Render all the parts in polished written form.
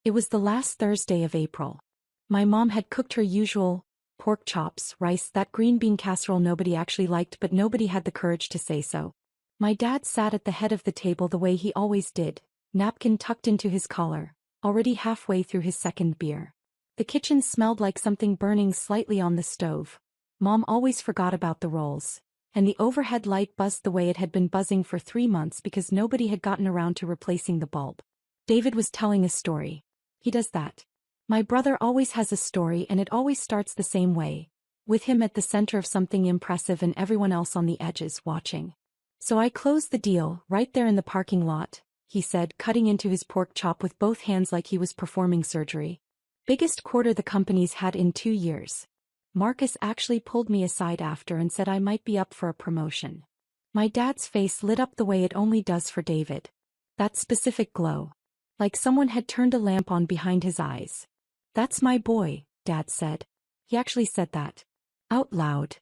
It was the last Thursday of April. My mom had cooked her usual pork chops, rice, that green bean casserole nobody actually liked, but nobody had the courage to say so. My dad sat at the head of the table the way he always did, napkin tucked into his collar, already halfway through his second beer. The kitchen smelled like something burning slightly on the stove. Mom always forgot about the rolls, and the overhead light buzzed the way it had been buzzing for 3 months because nobody had gotten around to replacing the bulb. David was telling a story. He does that. My brother always has a story, and it always starts the same way, with him at the center of something impressive and everyone else on the edges watching. So I closed the deal right there in the parking lot, he said, cutting into his pork chop with both hands like he was performing surgery. Biggest quarter the company's had in 2 years. Marcus actually pulled me aside after and said I might be up for a promotion. My dad's face lit up the way it only does for David. That specific glow. Like someone had turned a lamp on behind his eyes. "That's my boy," Dad said. He actually said that. Out loud.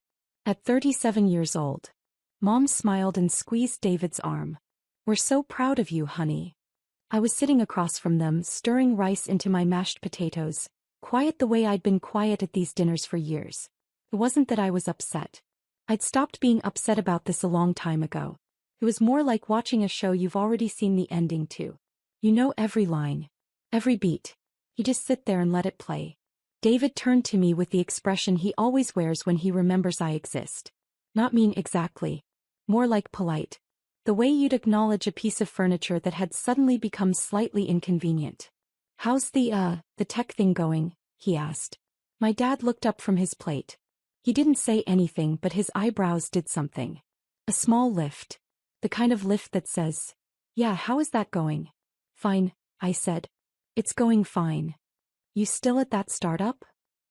At 37 years old. Mom smiled and squeezed David's arm. "We're so proud of you, honey." I was sitting across from them, stirring rice into my mashed potatoes, quiet the way I'd been quiet at these dinners for years. It wasn't that I was upset. I'd stopped being upset about this a long time ago. It was more like watching a show you've already seen the ending to. You know every line. Every beat. You just sit there and let it play. David turned to me with the expression he always wears when he remembers I exist. Not mean exactly. More like polite. The way you'd acknowledge a piece of furniture that had suddenly become slightly inconvenient. "How's the tech thing going?" he asked. My dad looked up from his plate. He didn't say anything, but his eyebrows did something. A small lift. The kind of lift that says, "Yeah, how is that going?" "Fine," I said. "It's going fine." "You still at that startup?"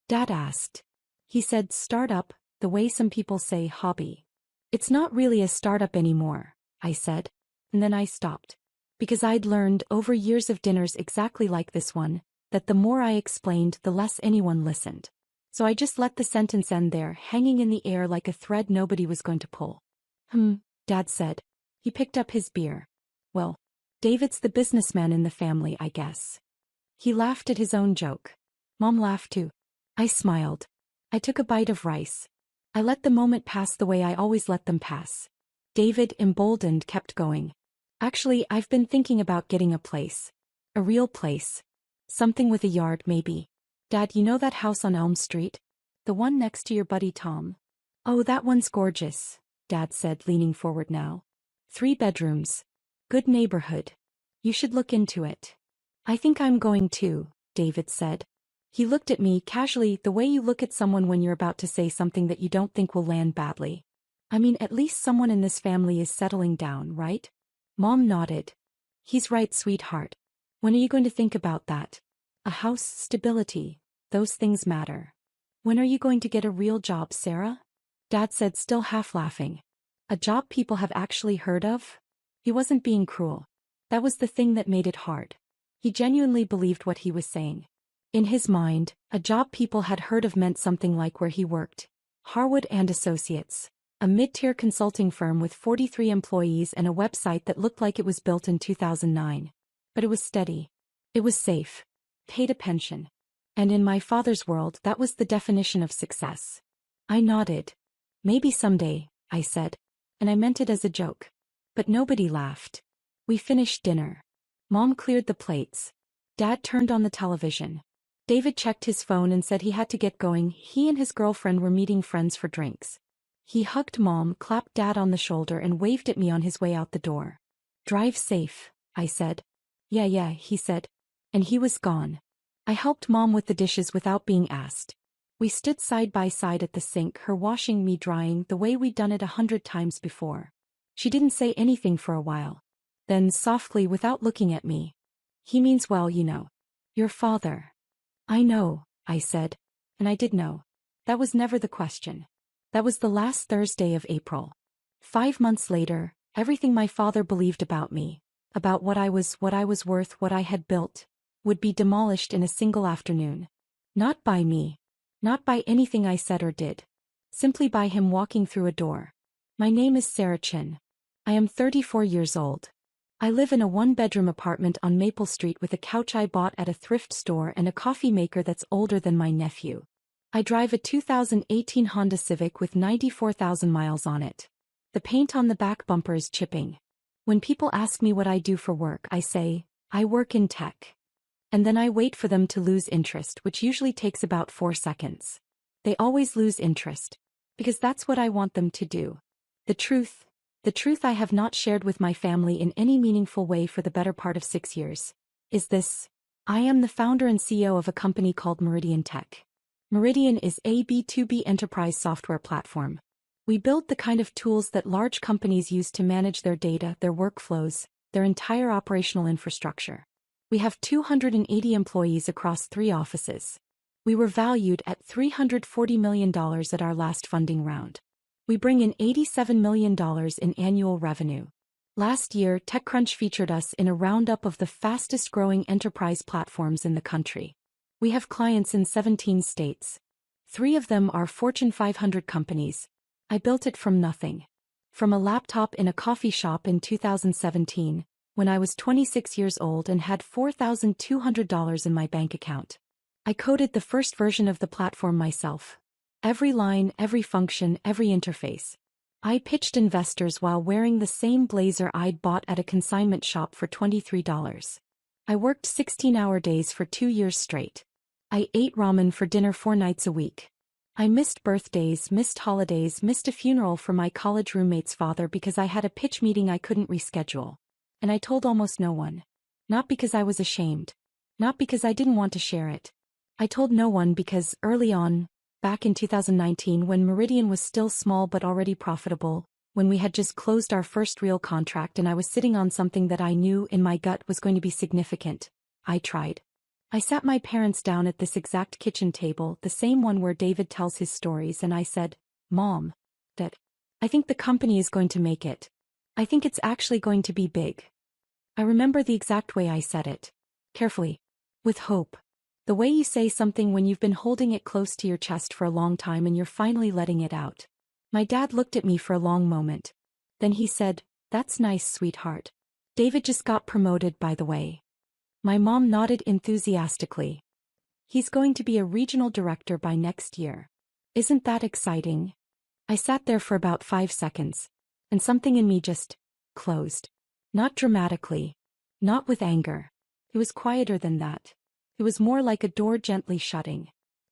Dad asked. He said startup, the way some people say hobby. "It's not really a startup anymore," I said. And then I stopped. Because I'd learned over years of dinners exactly like this one, that the more I explained, the less anyone listened. So I just let the sentence end there, hanging in the air like a thread nobody was going to pull. Dad said. He picked up his beer. "Well, David's the businessman in the family, I guess." He laughed at his own joke. Mom laughed too. I smiled. I took a bite of rice. I let the moment pass the way I always let them pass. David, emboldened, kept going. "Actually, I've been thinking about getting a place. A real place. Something with a yard, maybe. Dad, you know that house on Elm Street? The one next to your buddy Tom?" "Oh, that one's gorgeous," Dad said, leaning forward now. 3 bedrooms. Good neighborhood. You should look into it." "I think I'm going to," David said. He looked at me casually, the way you look at someone when you're about to say something that you don't think will land badly. "I mean, at least someone in this family is settling down, right?" Mom nodded. "He's right, sweetheart. When are you going to think about that? A house, stability, those things matter. When are you going to get a real job, Sarah?" Dad said, still half laughing. "A job people have actually heard of?" He wasn't being cruel. That was the thing that made it hard. He genuinely believed what he was saying. In his mind, a job people had heard of meant something like where he worked. Harwood and Associates. A mid-tier consulting firm with 43 employees and a website that looked like it was built in 2009. But it was steady. It was safe. Paid a pension. And in my father's world, that was the definition of success. I nodded. "Maybe someday," I said. And I meant it as a joke. But nobody laughed. We finished dinner. Mom cleared the plates. Dad turned on the television. David checked his phone and said he had to get going. He and his girlfriend were meeting friends for drinks. He hugged Mom, clapped Dad on the shoulder, and waved at me on his way out the door. "Drive safe," I said. Yeah, he said. And he was gone. I helped Mom with the dishes without being asked. We stood side by side at the sink, her washing, me drying, the way we'd done it 100 times before. She didn't say anything for a while. Then, softly, without looking at me, "He means well, you know. Your father." "I know," I said. And I did know. That was never the question. That was the last Thursday of April. 5 months later, everything my father believed about me, about what I was worth, what I had built, would be demolished in a single afternoon. Not by me. Not by anything I said or did. Simply by him walking through a door. "My name is Sarah Chin. I am 34 years old. I live in a one-bedroom apartment on Maple Street with a couch I bought at a thrift store and a coffee maker that's older than my nephew. I drive a 2018 Honda Civic with 94,000 miles on it. The paint on the back bumper is chipping. When people ask me what I do for work, I say, I work in tech. And then I wait for them to lose interest, which usually takes about 4 seconds. They always lose interest. Because that's what I want them to do. The truth I have not shared with my family in any meaningful way for the better part of 6 years, is this. I am the founder and CEO of a company called Meridian Tech. Meridian is a B2B enterprise software platform. We build the kind of tools that large companies use to manage their data, their workflows, their entire operational infrastructure. We have 280 employees across 3 offices. We were valued at $340 million at our last funding round. We bring in $87 million in annual revenue. Last year, TechCrunch featured us in a roundup of the fastest-growing enterprise platforms in the country. We have clients in 17 states. 3 of them are Fortune 500 companies. I built it from nothing. From a laptop in a coffee shop in 2017, when I was 26 years old and had $4,200 in my bank account. I coded the first version of the platform myself. Every line, every function, every interface. I pitched investors while wearing the same blazer I'd bought at a consignment shop for $23. I worked 16-hour days for 2 years straight. I ate ramen for dinner 4 nights a week. I missed birthdays, missed holidays, missed a funeral for my college roommate's father because I had a pitch meeting I couldn't reschedule. And I told almost no one. Not because I was ashamed. Not because I didn't want to share it. I told no one because, early on, back in 2019 when Meridian was still small but already profitable, when we had just closed our first real contract and I was sitting on something that I knew in my gut was going to be significant, I tried. I sat my parents down at this exact kitchen table, the same one where David tells his stories, and I said, Mom, Dad, I think the company is going to make it. I think it's actually going to be big. I remember the exact way I said it. Carefully. With hope. The way you say something when you've been holding it close to your chest for a long time and you're finally letting it out. My dad looked at me for a long moment. Then he said, That's nice, sweetheart. David just got promoted, by the way. My mom nodded enthusiastically. He's going to be a regional director by next year. Isn't that exciting? I sat there for about 5 seconds. And something in me just closed. Not dramatically. Not with anger. It was quieter than that. It was more like a door gently shutting.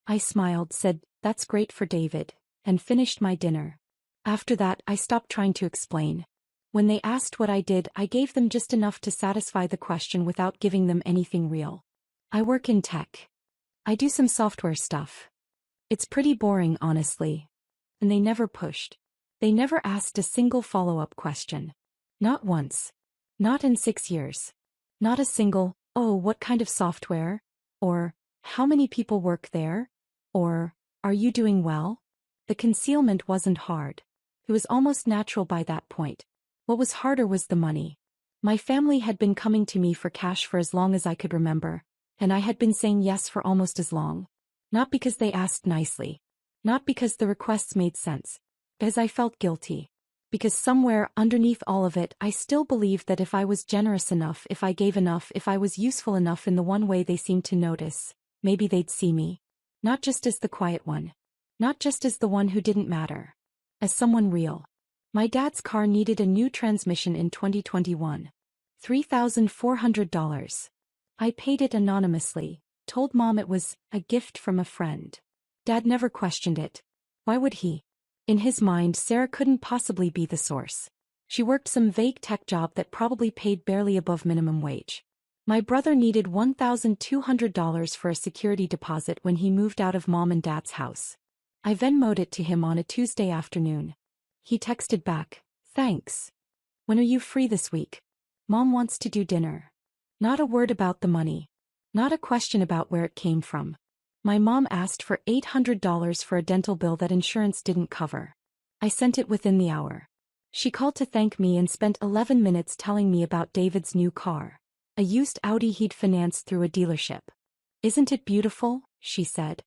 I smiled, said, That's great for David, and finished my dinner. After that, I stopped trying to explain. When they asked what I did, I gave them just enough to satisfy the question without giving them anything real. I work in tech. I do some software stuff. It's pretty boring, honestly. And they never pushed. They never asked a single follow-up question. Not once. Not in 6 years. Not a single, oh, what kind of software? Or, how many people work there? Or, are you doing well? The concealment wasn't hard. It was almost natural by that point. What was harder was the money. My family had been coming to me for cash for as long as I could remember, and I had been saying yes for almost as long. Not because they asked nicely. Not because the requests made sense. Because I felt guilty. Because somewhere underneath all of it, I still believed that if I was generous enough, if I gave enough, if I was useful enough in the one way they seemed to notice, maybe they'd see me. Not just as the quiet one. Not just as the one who didn't matter. As someone real. My dad's car needed a new transmission in 2021. $3,400. I paid it anonymously, told Mom it was a gift from a friend. Dad never questioned it. Why would he? In his mind, Sarah couldn't possibly be the source. She worked some vague tech job that probably paid barely above minimum wage. My brother needed $1,200 for a security deposit when he moved out of Mom and Dad's house. I Venmo'd it to him on a Tuesday afternoon. He texted back, Thanks. When are you free this week? Mom wants to do dinner. Not a word about the money. Not a question about where it came from. My mom asked for $800 for a dental bill that insurance didn't cover. I sent it within the hour. She called to thank me and spent 11 minutes telling me about David's new car. A used Audi he'd financed through a dealership. Isn't it beautiful? She said.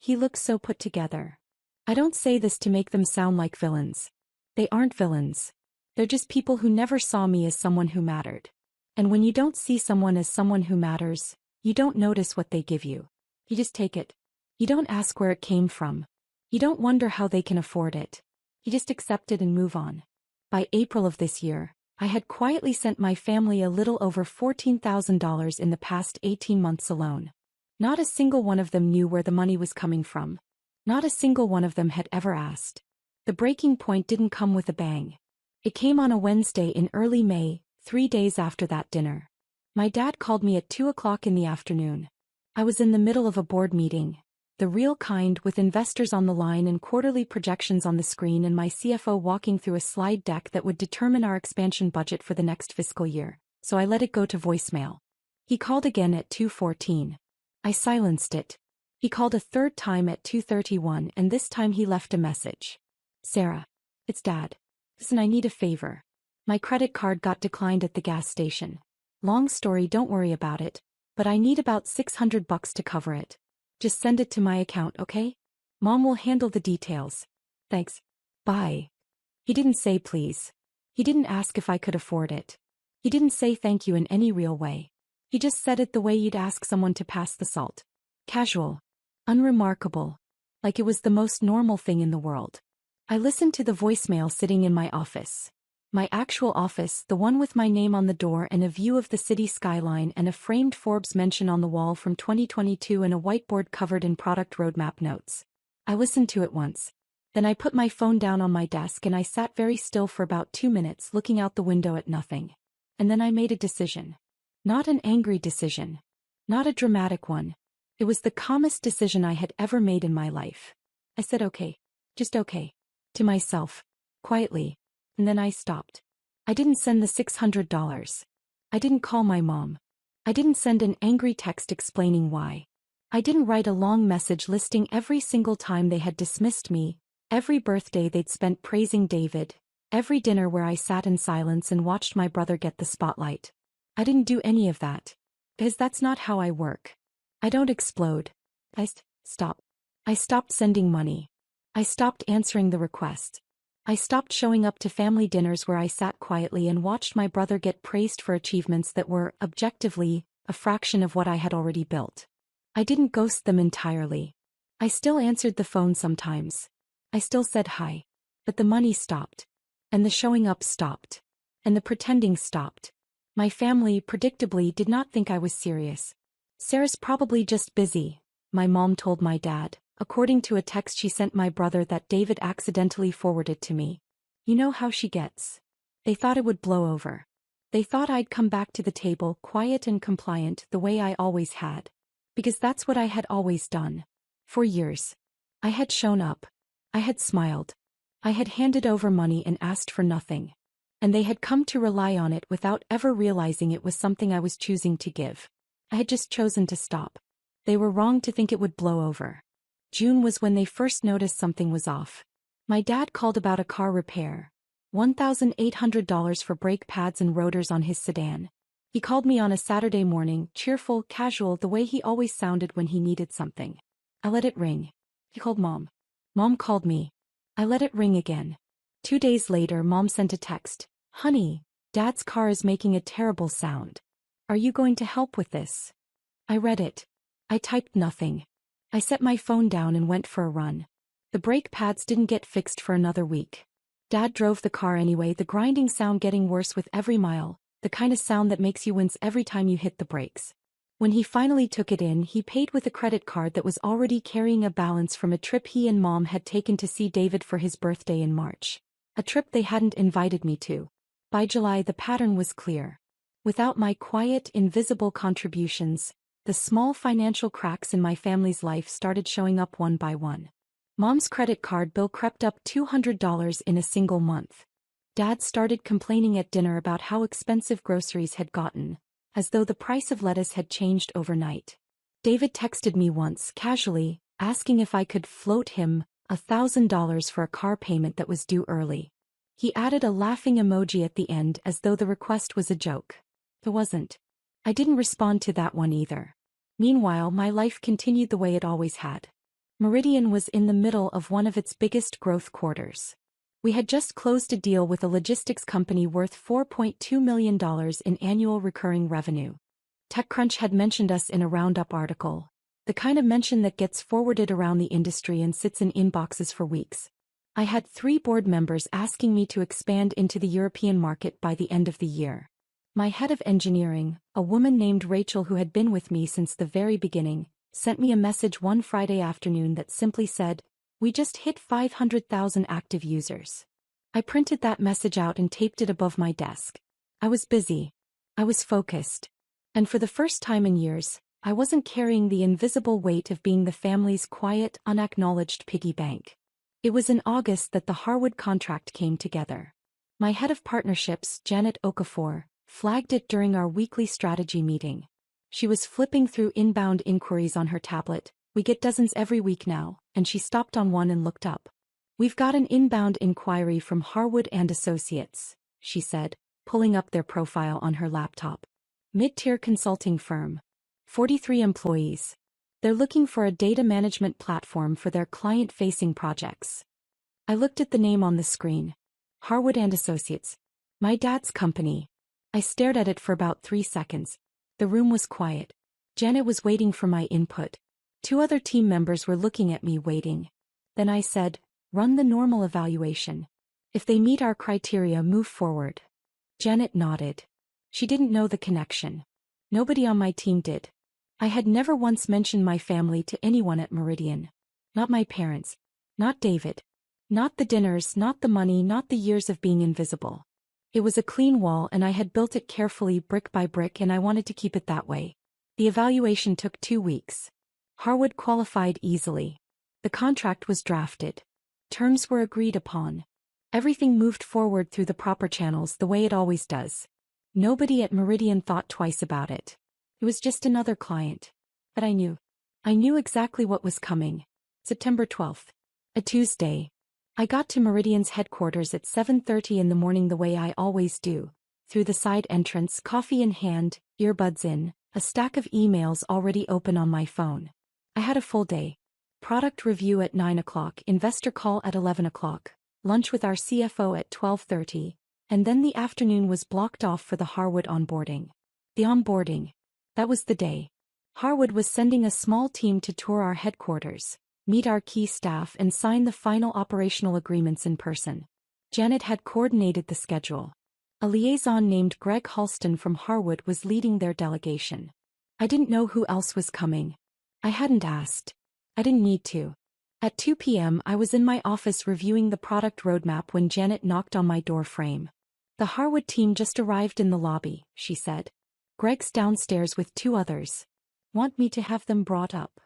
He looks so put together. I don't say this to make them sound like villains. They aren't villains. They're just people who never saw me as someone who mattered. And when you don't see someone as someone who matters, you don't notice what they give you. You just take it. You don't ask where it came from. You don't wonder how they can afford it. You just accept it and move on. By April of this year, I had quietly sent my family a little over $14,000 in the past 18 months alone. Not a single one of them knew where the money was coming from. Not a single one of them had ever asked. The breaking point didn't come with a bang. It came on a Wednesday in early May, 3 days after that dinner. My dad called me at 2 o'clock in the afternoon. I was in the middle of a board meeting, the real kind, with investors on the line and quarterly projections on the screen, and my CFO walking through a slide deck that would determine our expansion budget for the next fiscal year, so I let it go to voicemail. He called again at 2:14. I silenced it. He called a third time at 2:31, and this time he left a message. Sarah, it's Dad. Listen, I need a favor. My credit card got declined at the gas station. Long story, don't worry about it, but I need about $600 to cover it. Just send it to my account, okay? Mom will handle the details. Thanks. Bye. He didn't say please. He didn't ask if I could afford it. He didn't say thank you in any real way. He just said it the way you'd ask someone to pass the salt. Casual. Unremarkable. Like it was the most normal thing in the world. I listened to the voicemail sitting in my office. My actual office, the one with my name on the door and a view of the city skyline and a framed Forbes mention on the wall from 2022 and a whiteboard covered in product roadmap notes. I listened to it once. Then I put my phone down on my desk and I sat very still for about 2 minutes looking out the window at nothing. And then I made a decision. Not an angry decision. Not a dramatic one. It was the calmest decision I had ever made in my life. I said okay. Just okay. To myself. Quietly. And then I stopped. I didn't send the $600. I didn't call my mom. I didn't send an angry text explaining why. I didn't write a long message listing every single time they had dismissed me, every birthday they'd spent praising David, every dinner where I sat in silence and watched my brother get the spotlight. I didn't do any of that. Because that's not how I work. I don't explode. Stop. I stopped sending money. I stopped answering the request. I stopped showing up to family dinners where I sat quietly and watched my brother get praised for achievements that were, objectively, a fraction of what I had already built. I didn't ghost them entirely. I still answered the phone sometimes. I still said hi. But the money stopped. And the showing up stopped. And the pretending stopped. My family, predictably, did not think I was serious. Sarah's probably just busy, my mom told my dad, according to a text she sent my brother that David accidentally forwarded to me. You know how she gets. They thought it would blow over. They thought I'd come back to the table quiet and compliant the way I always had. Because that's what I had always done. For years. I had shown up. I had smiled. I had handed over money and asked for nothing. And they had come to rely on it without ever realizing it was something I was choosing to give. I had just chosen to stop. They were wrong to think it would blow over. June was when they first noticed something was off. My dad called about a car repair. $1,800 for brake pads and rotors on his sedan. He called me on a Saturday morning, cheerful, casual, the way he always sounded when he needed something. I let it ring. He called Mom. Mom called me. I let it ring again. 2 days later, Mom sent a text. Honey, Dad's car is making a terrible sound. Are you going to help with this? I read it. I typed nothing. I set my phone down and went for a run. The brake pads didn't get fixed for another week. Dad drove the car anyway, the grinding sound getting worse with every mile, the kind of sound that makes you wince every time you hit the brakes. When he finally took it in, he paid with a credit card that was already carrying a balance from a trip he and Mom had taken to see David for his birthday in March. A trip they hadn't invited me to. By July, the pattern was clear. Without my quiet, invisible contributions, the small financial cracks in my family's life started showing up one by one. Mom's credit card bill crept up $200 in a single month. Dad started complaining at dinner about how expensive groceries had gotten, as though the price of lettuce had changed overnight. David texted me once, casually, asking if I could float him $1,000 for a car payment that was due early. He added a laughing emoji at the end as though the request was a joke. It wasn't. I didn't respond to that one either. Meanwhile, my life continued the way it always had. Meridian was in the middle of one of its biggest growth quarters. We had just closed a deal with a logistics company worth $4.2 million in annual recurring revenue. TechCrunch had mentioned us in a roundup article, the kind of mention that gets forwarded around the industry and sits in inboxes for weeks. I had 3 board members asking me to expand into the European market by the end of the year. My head of engineering, a woman named Rachel who had been with me since the very beginning, sent me a message one Friday afternoon that simply said, "We just hit 500,000 active users." I printed that message out and taped it above my desk. I was busy. I was focused. And for the first time in years, I wasn't carrying the invisible weight of being the family's quiet, unacknowledged piggy bank. It was in August that the Harwood contract came together. My head of partnerships, Janet Okafor, flagged it during our weekly strategy meeting. She was flipping through inbound inquiries on her tablet. We get dozens every week now, and she stopped on one and looked up. "We've got an inbound inquiry from Harwood and Associates," she said, pulling up their profile on her laptop. Mid-tier consulting firm. 43 employees. They're looking for a data management platform for their client-facing projects. I looked at the name on the screen. Harwood and Associates. My dad's company. I stared at it for about 3 seconds. The room was quiet. Janet was waiting for my input. 2 other team members were looking at me waiting. Then I said, "Run the normal evaluation. If they meet our criteria, move forward." Janet nodded. She didn't know the connection. Nobody on my team did. I had never once mentioned my family to anyone at Meridian. Not my parents. Not David. Not the dinners, not the money, not the years of being invisible. It was a clean wall and I had built it carefully brick by brick and I wanted to keep it that way. The evaluation took 2 weeks. Harwood qualified easily. The contract was drafted. Terms were agreed upon. Everything moved forward through the proper channels the way it always does. Nobody at Meridian thought twice about it. It was just another client. But I knew. I knew exactly what was coming. September 12th. A Tuesday. I got to Meridian's headquarters at 7:30 in the morning the way I always do. Through the side entrance, coffee in hand, earbuds in, a stack of emails already open on my phone. I had a full day. Product review at 9 o'clock, investor call at 11 o'clock, lunch with our CFO at 12:30, and then the afternoon was blocked off for the Harwood onboarding. The onboarding. That was the day. Harwood was sending a small team to tour our headquarters, meet our key staff and sign the final operational agreements in person. Janet had coordinated the schedule. A liaison named Greg Halston from Harwood was leading their delegation. I didn't know who else was coming. I hadn't asked. I didn't need to. At 2 p.m. I was in my office reviewing the product roadmap when Janet knocked on my door frame. "The Harwood team just arrived in the lobby," she said. "Greg's downstairs with 2 others. Want me to have them brought up?"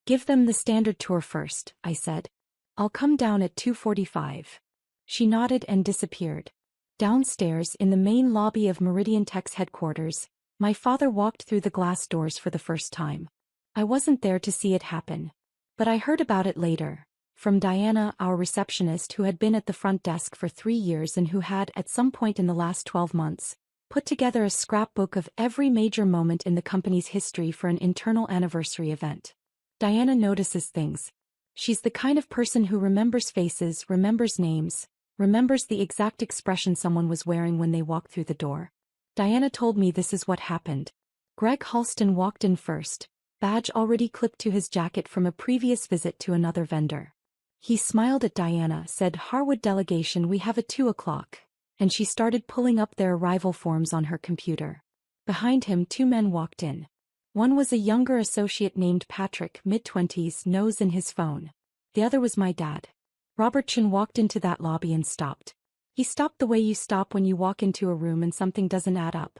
"Give them the standard tour first," I said. "I'll come down at 2:45. She nodded and disappeared. Downstairs in the main lobby of Meridian Tech's headquarters, my father walked through the glass doors for the first time. I wasn't there to see it happen. But I heard about it later, from Diana, our receptionist who had been at the front desk for 3 years and who had, at some point in the last 12 months, put together a scrapbook of every major moment in the company's history for an internal anniversary event. Diana notices things. She's the kind of person who remembers faces, remembers names, remembers the exact expression someone was wearing when they walked through the door. Diana told me this is what happened. Greg Halston walked in first, badge already clipped to his jacket from a previous visit to another vendor. He smiled at Diana, said, "Harwood delegation, we have at 2 o'clock, and she started pulling up their arrival forms on her computer. Behind him 2 men walked in. One was a younger associate named Patrick, mid-20s, nose in his phone. The other was my dad. Robert Chen walked into that lobby and stopped. He stopped the way you stop when you walk into a room and something doesn't add up.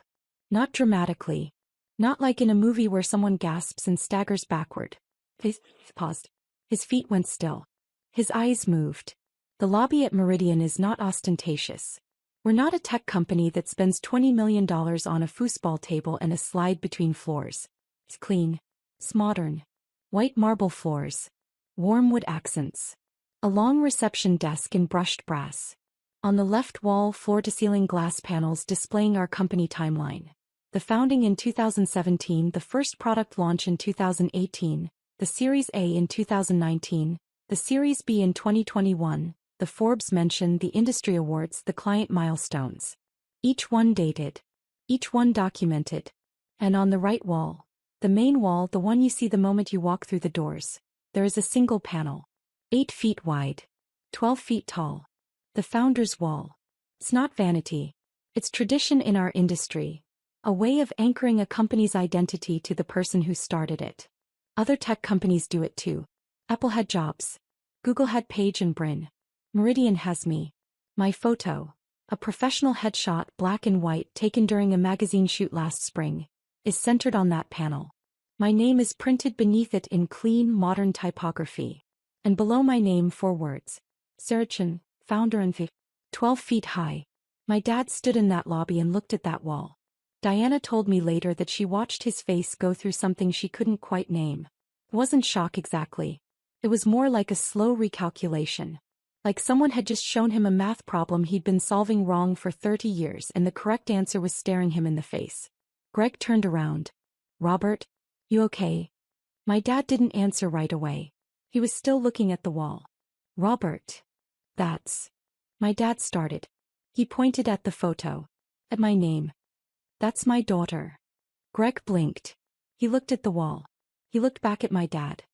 Not dramatically. Not like in a movie where someone gasps and staggers backward. He paused. His feet went still. His eyes moved. The lobby at Meridian is not ostentatious. We're not a tech company that spends $20 million on a foosball table and a slide between floors. It's clean. It's modern. White marble floors. Warm wood accents. A long reception desk in brushed brass. On the left wall, floor-to-ceiling glass panels displaying our company timeline. The founding in 2017, the first product launch in 2018, the Series A in 2019, the Series B in 2021, the Forbes mention, the industry awards, the client milestones. Each one dated. Each one documented. And on the right wall, the main wall, the one you see the moment you walk through the doors, there is a single panel. 8 feet wide. 12 feet tall. The founder's wall. It's not vanity. It's tradition in our industry. A way of anchoring a company's identity to the person who started it. Other tech companies do it too. Apple had Jobs. Google had Page and Brin. Meridian has me. My photo, a professional headshot, black and white, taken during a magazine shoot last spring, is centered on that panel. My name is printed beneath it in clean, modern typography. And below my name 4 words. Sarah Chen, founder and 12 feet high. My dad stood in that lobby and looked at that wall. Diana told me later that she watched his face go through something she couldn't quite name. It wasn't shock exactly. It was more like a slow recalculation. Like someone had just shown him a math problem he'd been solving wrong for 30 years and the correct answer was staring him in the face. Greg turned around. Robert? You okay? My dad didn't answer right away. He was still looking at the wall. Robert. That's. My dad started. He pointed at the photo. At my name. That's my daughter. Greg blinked. He looked at the wall. He looked back at my dad.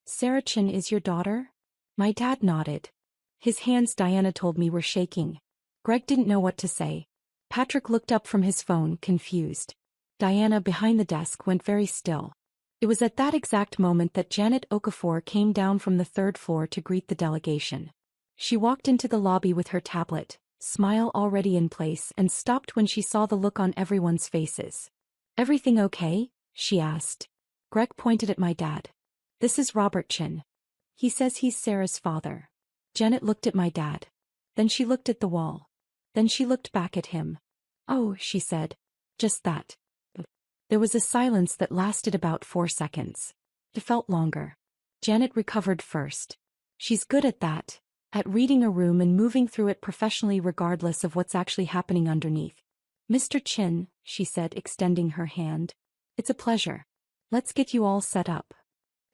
Sarah Chen is your daughter? My dad nodded. His hands, Diana told me, were shaking. Greg didn't know what to say. Patrick looked up from his phone, confused. Diana, behind the desk, went very still. It was at that exact moment that Janet Okafor came down from the 3rd floor to greet the delegation. She walked into the lobby with her tablet, smile already in place, and stopped when she saw the look on everyone's faces. Everything okay? She asked. Greg pointed at my dad. This is Robert Chen. He says he's Sarah's father. Janet looked at my dad. Then she looked at the wall. Then she looked back at him. Oh, she said. Just that. There was a silence that lasted about 4 seconds. It felt longer. Janet recovered first. She's good at that. At reading a room and moving through it professionally regardless of what's actually happening underneath. Mr. Chin, she said, extending her hand. It's a pleasure. Let's get you all set up.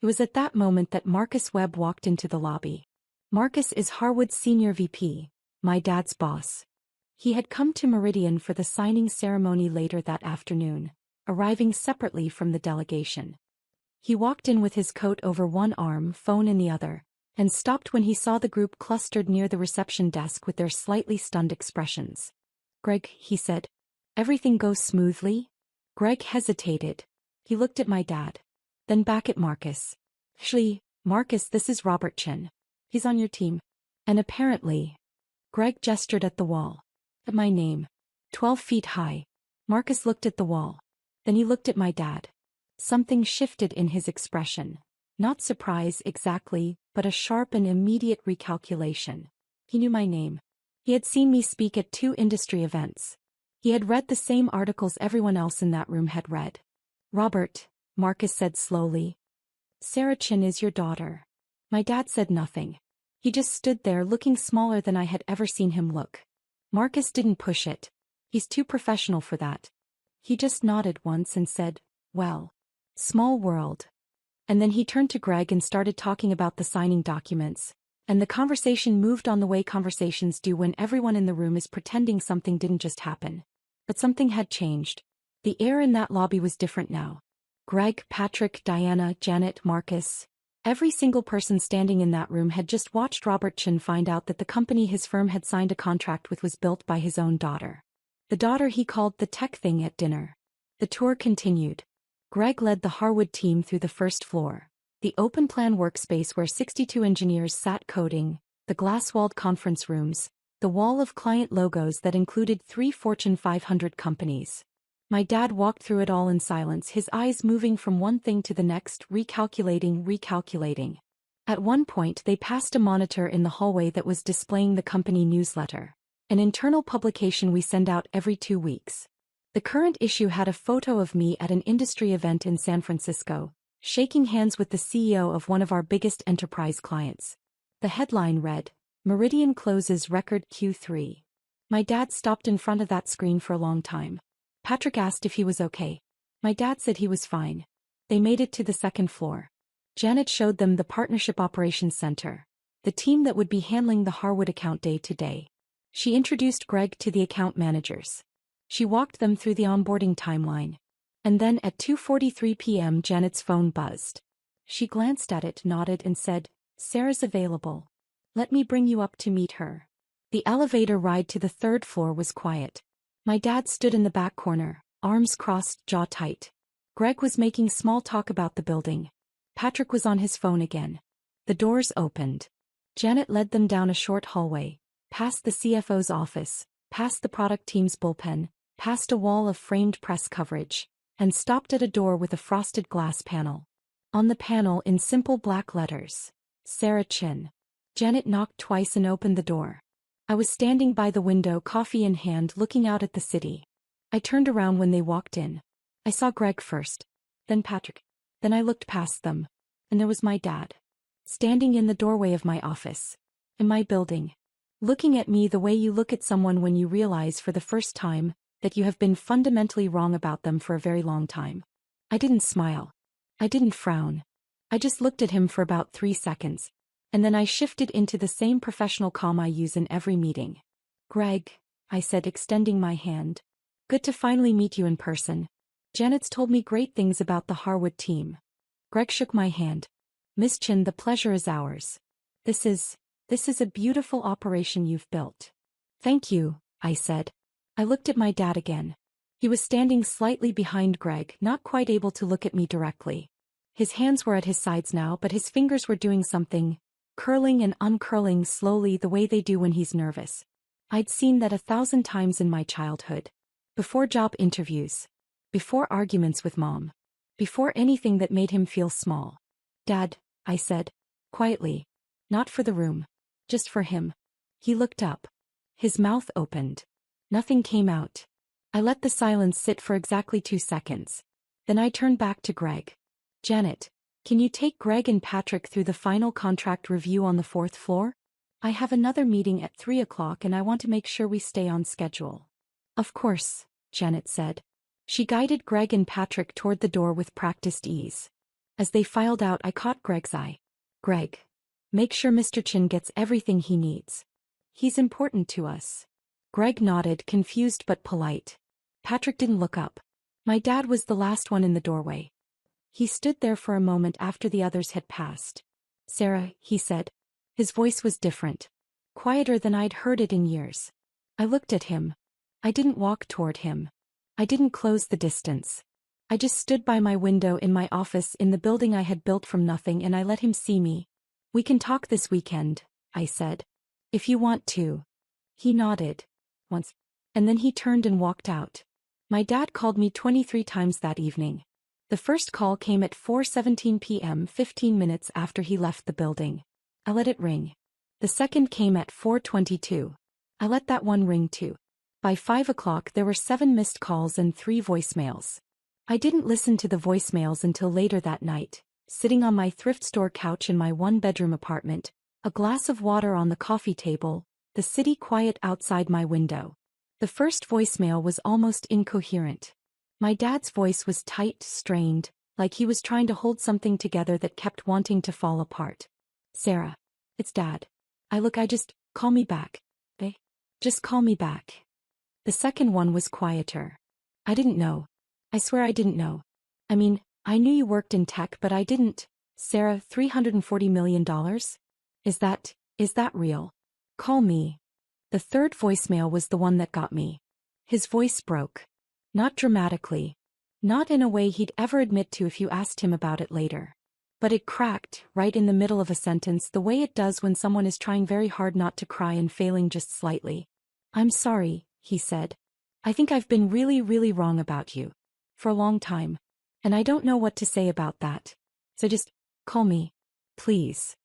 It was at that moment that Marcus Webb walked into the lobby. Marcus is Harwood's senior VP, my dad's boss. He had come to Meridian for the signing ceremony later that afternoon, arriving separately from the delegation. He walked in with his coat over one arm, phone in the other, and stopped when he saw the group clustered near the reception desk with their slightly stunned expressions. Greg, he said. Everything goes smoothly? Greg hesitated. He looked at my dad. Then back at Marcus. Actually, Marcus, this is Robert Chen. He's on your team. And apparently. Greg gestured at the wall. At my name. 12 feet high. Marcus looked at the wall. Then he looked at my dad. Something shifted in his expression. Not surprise exactly, but a sharp and immediate recalculation. He knew my name. He had seen me speak at 2 industry events. He had read the same articles everyone else in that room had read. Robert, Marcus said slowly. Sarah Chen is your daughter. My dad said nothing. He just stood there looking smaller than I had ever seen him look. Marcus didn't push it. He's too professional for that. He just nodded once and said, well, small world. And then he turned to Greg and started talking about the signing documents, and the conversation moved on the way conversations do when everyone in the room is pretending something didn't just happen. But something had changed. The air in that lobby was different now. Greg, Patrick, Diana, Janet, Marcus. Every single person standing in that room had just watched Robert Chen find out that the company his firm had signed a contract with was built by his own daughter. The daughter he called the tech thing at dinner. The tour continued. Greg led the Harwood team through the 1st floor, the open-plan workspace where 62 engineers sat coding, the glass-walled conference rooms, the wall of client logos that included 3 Fortune 500 companies. My dad walked through it all in silence, his eyes moving from one thing to the next, recalculating. At one point they passed a monitor in the hallway that was displaying the company newsletter, an internal publication we send out every 2 weeks. The current issue had a photo of me at an industry event in San Francisco, shaking hands with the CEO of one of our biggest enterprise clients. The headline read, Meridian closes record Q3. My dad stopped in front of that screen for a long time. Patrick asked if he was okay. My dad said he was fine. They made it to the 2nd floor. Janet showed them the Partnership Operations Center. the team that would be handling the Harwood account day to day. She introduced Greg to the account managers. She walked them through the onboarding timeline. And then at 2:43 p.m. Janet's phone buzzed. She glanced at it, nodded and said, "Sarah's available. Let me bring you up to meet her." The elevator ride to the third floor was quiet. My dad stood in the back corner, arms crossed, jaw tight. Greg was making small talk about the building. Patrick was on his phone again. The doors opened. Janet led them down a short hallway, past the CFO's office, past the product team's bullpen, past a wall of framed press coverage, and stopped at a door with a frosted glass panel. On the panel in simple black letters, Sarah Chin. Janet knocked twice and opened the door. I was standing by the window, coffee in hand, looking out at the city. I turned around when they walked in. I saw Greg first, then Patrick. Then I looked past them, and there was my dad, standing in the doorway of my office, in my building, looking at me the way you look at someone when you realize for the first time that you have been fundamentally wrong about them for a very long time. I didn't smile. I didn't frown. I just looked at him for about 3 seconds, and then I shifted into the same professional calm I use in every meeting. "Greg," I said, extending my hand. "Good to finally meet you in person. Janet's told me great things about the Harwood team." Greg shook my hand. "Miss Chin, the pleasure is ours. This is a beautiful operation you've built." "Thank you," I said. I looked at my dad again. He was standing slightly behind Greg, not quite able to look at me directly. His hands were at his sides now, but his fingers were doing something, curling and uncurling slowly the way they do when he's nervous. I'd seen that 1,000 times in my childhood. Before job interviews. Before arguments with Mom. Before anything that made him feel small. "Dad," I said, quietly. Not for the room. Just for him. He looked up. His mouth opened. Nothing came out. I let the silence sit for exactly 2 seconds. Then I turned back to Greg. "Janet, can you take Greg and Patrick through the final contract review on the 4th floor? I have another meeting at 3 o'clock and I want to make sure we stay on schedule." "Of course," Janet said. She guided Greg and Patrick toward the door with practiced ease. As they filed out, I caught Greg's eye. "Greg, make sure Mr. Chin gets everything he needs. He's important to us." Greg nodded, confused but polite. Patrick didn't look up. My dad was the last one in the doorway. He stood there for a moment after the others had passed. "Sarah," he said. His voice was different. Quieter than I'd heard it in years. I looked at him. I didn't walk toward him. I didn't close the distance. I just stood by my window in my office in the building I had built from nothing, and I let him see me. "We can talk this weekend," I said. "If you want to." He nodded. Once. And then he turned and walked out. My dad called me 23 times that evening. The first call came at 4:17 p.m., 15 minutes after he left the building. I let it ring. The second came at 4:22. I let that one ring too. By 5 o'clock there were 7 missed calls and 3 voicemails. I didn't listen to the voicemails until later that night, sitting on my thrift store couch in my 1-bedroom apartment, a glass of water on the coffee table, the city quiet outside my window. The first voicemail was almost incoherent. My dad's voice was tight, strained, like he was trying to hold something together that kept wanting to fall apart. "Sarah, it's Dad. Call me back. Just call me back." The second one was quieter. "I didn't know. I swear I didn't know. I mean, I knew you worked in tech, but I didn't. Sarah, $340 million? Is that real? Call me." The third voicemail was the one that got me. His voice broke. Not dramatically. Not in a way he'd ever admit to if you asked him about it later. But it cracked, right in the middle of a sentence, the way it does when someone is trying very hard not to cry and failing just slightly. "I'm sorry," he said. "I think I've been really, really wrong about you. For a long time. And I don't know what to say about that. So just call me. Please."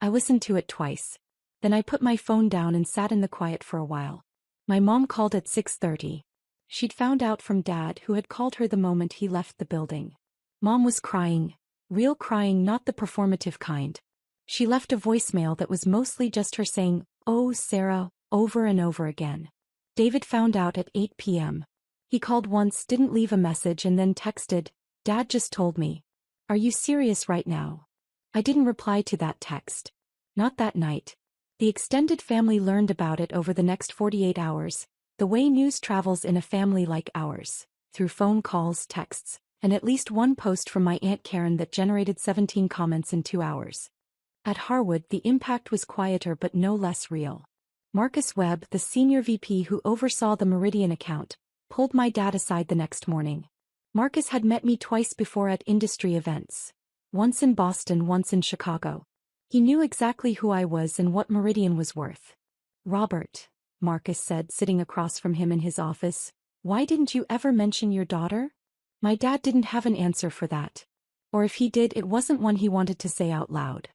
I listened to it twice. Then I put my phone down and sat in the quiet for a while. My mom called at 6:30. She'd found out from Dad, who had called her the moment he left the building. Mom was crying. Real crying, not the performative kind. She left a voicemail that was mostly just her saying, "Oh, Sarah," over and over again. David found out at 8 p.m. He called once, didn't leave a message, and then texted, "Dad just told me. Are you serious right now?" I didn't reply to that text. Not that night. The extended family learned about it over the next 48 hours, the way news travels in a family like ours, through phone calls, texts, and at least one post from my Aunt Karen that generated 17 comments in 2 hours. At Harwood, the impact was quieter but no less real. Marcus Webb, the senior VP who oversaw the Meridian account, pulled my dad aside the next morning. Marcus had met me twice before at industry events. Once in Boston, once in Chicago. He knew exactly who I was and what Meridian was worth. "Robert," Marcus said, sitting across from him in his office, "why didn't you ever mention your daughter?" My dad didn't have an answer for that. Or if he did, it wasn't one he wanted to say out loud.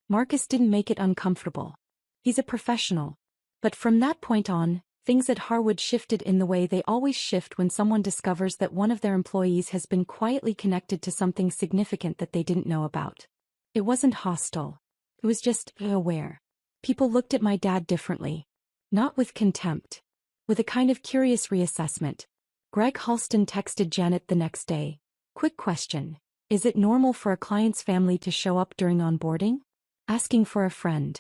Marcus didn't make it uncomfortable. He's a professional. But from that point on, things at Harwood shifted in the way they always shift when someone discovers that one of their employees has been quietly connected to something significant that they didn't know about. It wasn't hostile. It was just aware. People looked at my dad differently. Not with contempt. With a kind of curious reassessment. Greg Halston texted Janet the next day. "Quick question. Is it normal for a client's family to show up during onboarding? Asking for a friend."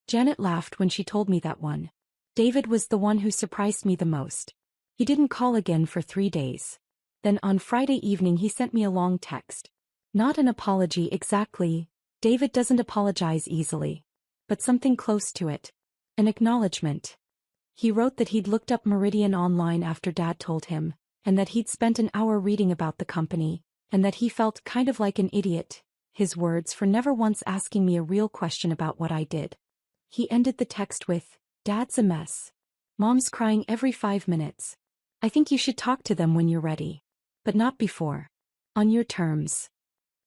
Janet laughed when she told me that one. David was the one who surprised me the most. He didn't call again for 3 days. Then on Friday evening he sent me a long text. Not an apology exactly. David doesn't apologize easily. But something close to it. An acknowledgement. He wrote that he'd looked up Meridian online after Dad told him, and that he'd spent an hour reading about the company, and that he felt kind of like an idiot, his words, for never once asking me a real question about what I did. He ended the text with, "Dad's a mess. Mom's crying every 5 minutes. I think you should talk to them when you're ready. But not before. On your terms."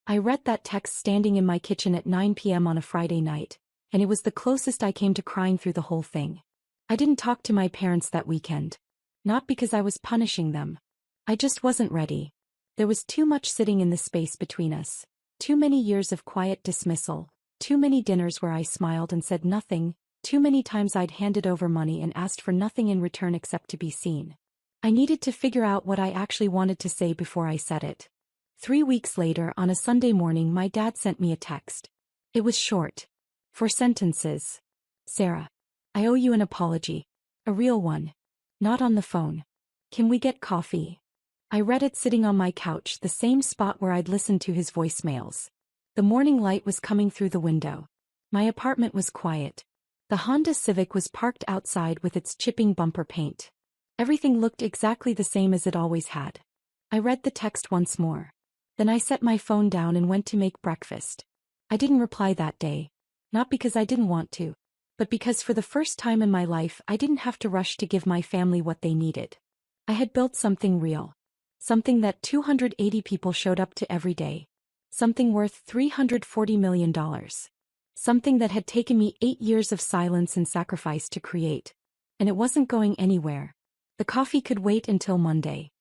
I read that text standing in my kitchen at 9 p.m. on a Friday night, and it was the closest I came to crying through the whole thing. I didn't talk to my parents that weekend. Not because I was punishing them. I just wasn't ready. There was too much sitting in the space between us. Too many years of quiet dismissal. Too many dinners where I smiled and said nothing. Too many times I'd handed over money and asked for nothing in return except to be seen. I needed to figure out what I actually wanted to say before I said it. 3 weeks later, on a Sunday morning, my dad sent me a text. It was short. 4 sentences. "Sarah, I owe you an apology. A real one. Not on the phone. Can we get coffee?" I read it sitting on my couch, the same spot where I'd listened to his voicemails. The morning light was coming through the window. My apartment was quiet. The Honda Civic was parked outside with its chipping bumper paint. Everything looked exactly the same as it always had. I read the text once more. Then I set my phone down and went to make breakfast. I didn't reply that day. Not because I didn't want to, but because for the first time in my life I didn't have to rush to give my family what they needed. I had built something real. Something that 280 people showed up to every day. Something worth $340 million. Something that had taken me 8 years of silence and sacrifice to create. And it wasn't going anywhere. The coffee could wait until Monday.